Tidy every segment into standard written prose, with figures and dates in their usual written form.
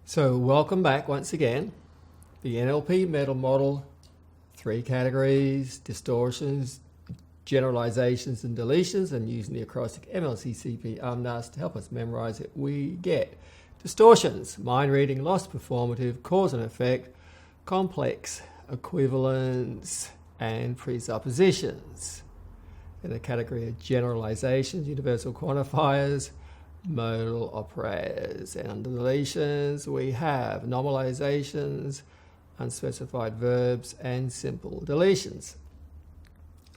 So welcome back once again. The NLP Meta Model, 3 categories: distortions, generalizations and deletions, and using the acrostic MLCCP NUS to help us memorize it, we get distortions, mind reading, lost performative, cause and effect, complex equivalence, and presuppositions. In the category of generalizations, universal quantifiers, modal operators, and under deletions we have nominalisations, unspecified verbs, and simple deletions.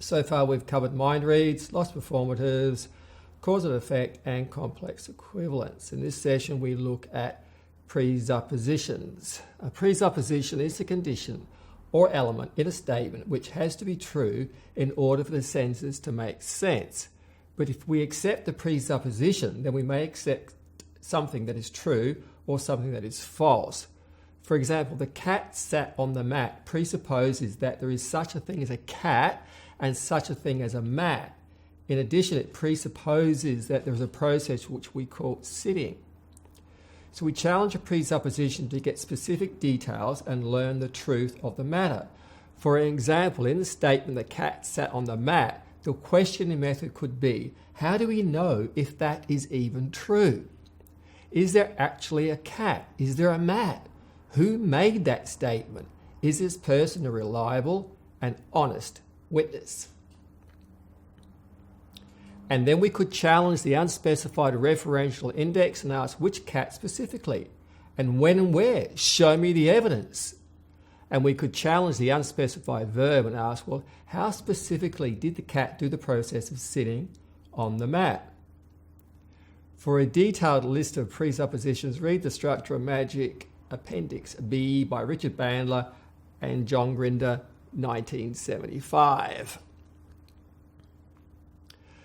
So far we've covered mind reads, lost performatives, cause and effect, and complex equivalence. In this session we look at presuppositions. A presupposition is a condition or element in a statement which has to be true in order for the sentences to make sense. But if we accept the presupposition, then we may accept something that is true or something that is false. For example, the cat sat on the mat presupposes that there is such a thing as a cat and such a thing as a mat. In addition, it presupposes that there is a process which we call sitting. So we challenge a presupposition to get specific details and learn the truth of the matter. For example, in the statement the cat sat on the mat, the questioning method could be, how do we know if that is even true? Is there actually a cat? Is there a mat? Who made that statement? Is this person a reliable and honest witness? And then we could challenge the unspecified referential index and ask which cat specifically, and when and where. Show me the evidence. And we could challenge the unspecified verb and ask, well, how specifically did the cat do the process of sitting on the mat? For a detailed list of presuppositions, read The Structure of Magic, Appendix B by Richard Bandler and John Grinder, 1975.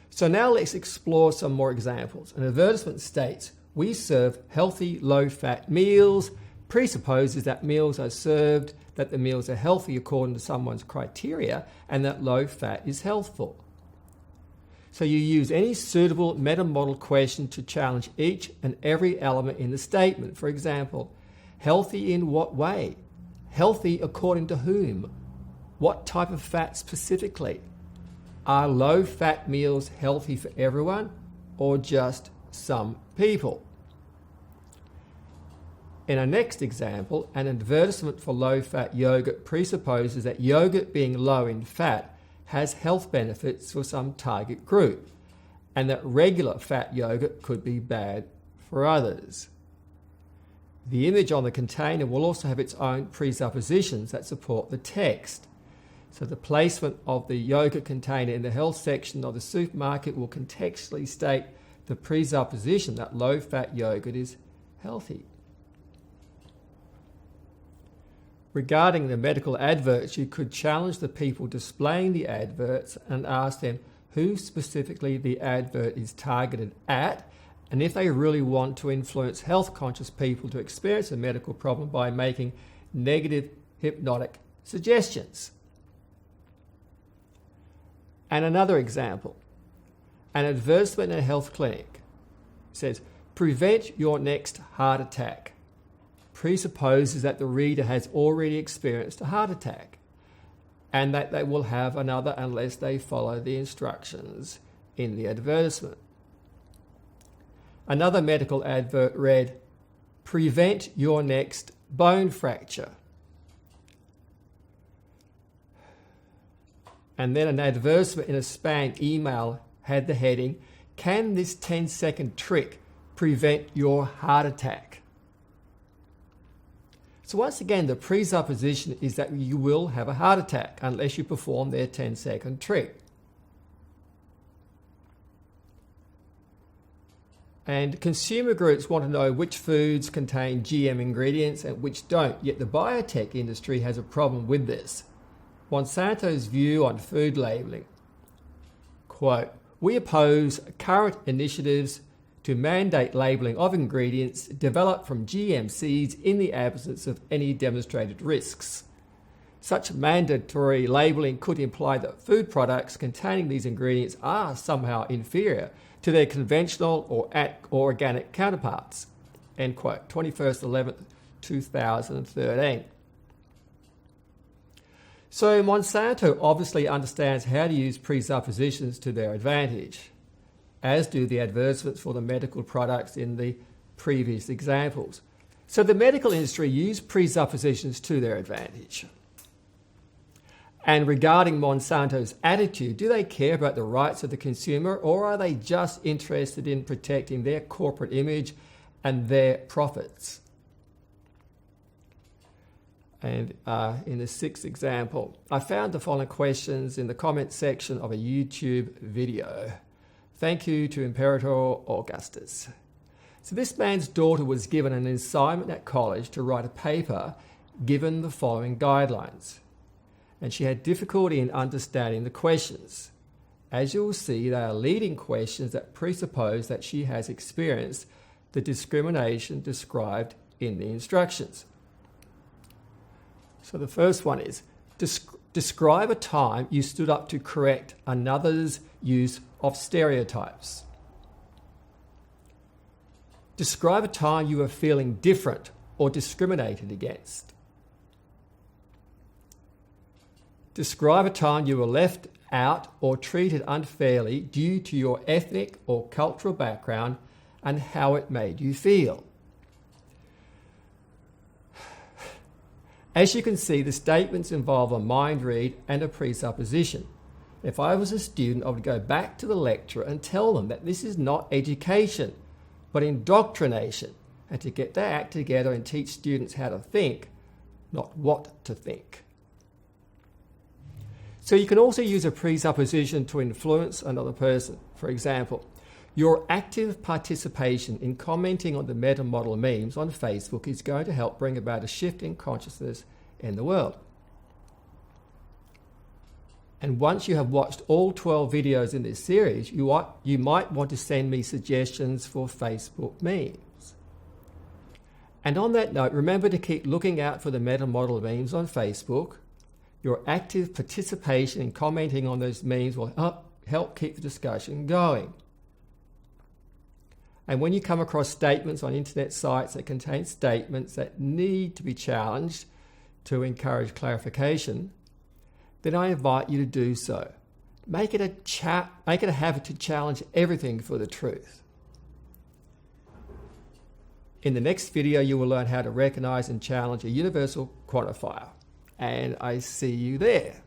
So now let's explore some more examples. An advertisement states, we serve healthy, low-fat meals, presupposes that meals are served, that the meals are healthy according to someone's criteria, and that low-fat is healthful. So you use any suitable meta model question to challenge each and every element in the statement. For example, healthy in what way? Healthy according to whom? What type of fat specifically? Are low-fat meals healthy for everyone or just some people? In our next example, an advertisement for low-fat yogurt presupposes that yogurt being low in fat has health benefits for some target group, and that regular fat yogurt could be bad for others. The image on the container will also have its own presuppositions that support the text. So the placement of the yogurt container in the health section of the supermarket will contextually state the presupposition that low-fat yogurt is healthy. Regarding the medical adverts, you could challenge the people displaying the adverts and ask them who specifically the advert is targeted at, and if they really want to influence health-conscious people to experience a medical problem by making negative hypnotic suggestions. And another example, an advertisement in a health clinic says, prevent your next heart attack. Presupposes that the reader has already experienced a heart attack and that they will have another unless they follow the instructions in the advertisement. Another medical advert read, prevent your next bone fracture. And then an advertisement in a spam email had the heading, can this 10-second trick prevent your heart attack? So once again, the presupposition is that you will have a heart attack unless you perform their 10-second trick. And consumer groups want to know which foods contain GM ingredients and which don't, yet the biotech industry has a problem with this. Monsanto's view on food labelling, quote, we oppose current initiatives to mandate labelling of ingredients developed from GM seeds in the absence of any demonstrated risks. Such mandatory labelling could imply that food products containing these ingredients are somehow inferior to their conventional or organic counterparts. end quote, 21st 11th, 2013. So Monsanto obviously understands how to use presuppositions to their advantage, as do the advertisements for the medical products in the previous examples. So the medical industry use presuppositions to their advantage. And regarding Monsanto's attitude, do they care about the rights of the consumer, or are they just interested in protecting their corporate image and their profits? And in the sixth example, I found the following questions in the comments section of a YouTube video. Thank you to Imperator Augustus. So this man's daughter was given an assignment at college to write a paper given the following guidelines, and she had difficulty in understanding the questions. As you will see, they are leading questions that presuppose that she has experienced the discrimination described in the instructions. So the first one is, describe a time you stood up to correct another's use of stereotypes. Describe a time you were feeling different or discriminated against. Describe a time you were left out or treated unfairly due to your ethnic or cultural background and how it made you feel. As you can see, the statements involve a mind read and a presupposition. If I was a student, I would go back to the lecturer and tell them that this is not education, but indoctrination, and to get their act together and teach students how to think, not what to think. So you can also use a presupposition to influence another person. For example, your active participation in commenting on the Meta Model memes on Facebook is going to help bring about a shift in consciousness in the world. And once you have watched all 12 videos in this series, you might want to send me suggestions for Facebook memes. And on that note, remember to keep looking out for the Meta Model memes on Facebook. Your active participation in commenting on those memes will help keep the discussion going. And when you come across statements on internet sites that contain statements that need to be challenged to encourage clarification, then I invite you to do so. Make it a habit to challenge everything for the truth. In the next video, you will learn how to recognize and challenge a universal quantifier. And I see you there.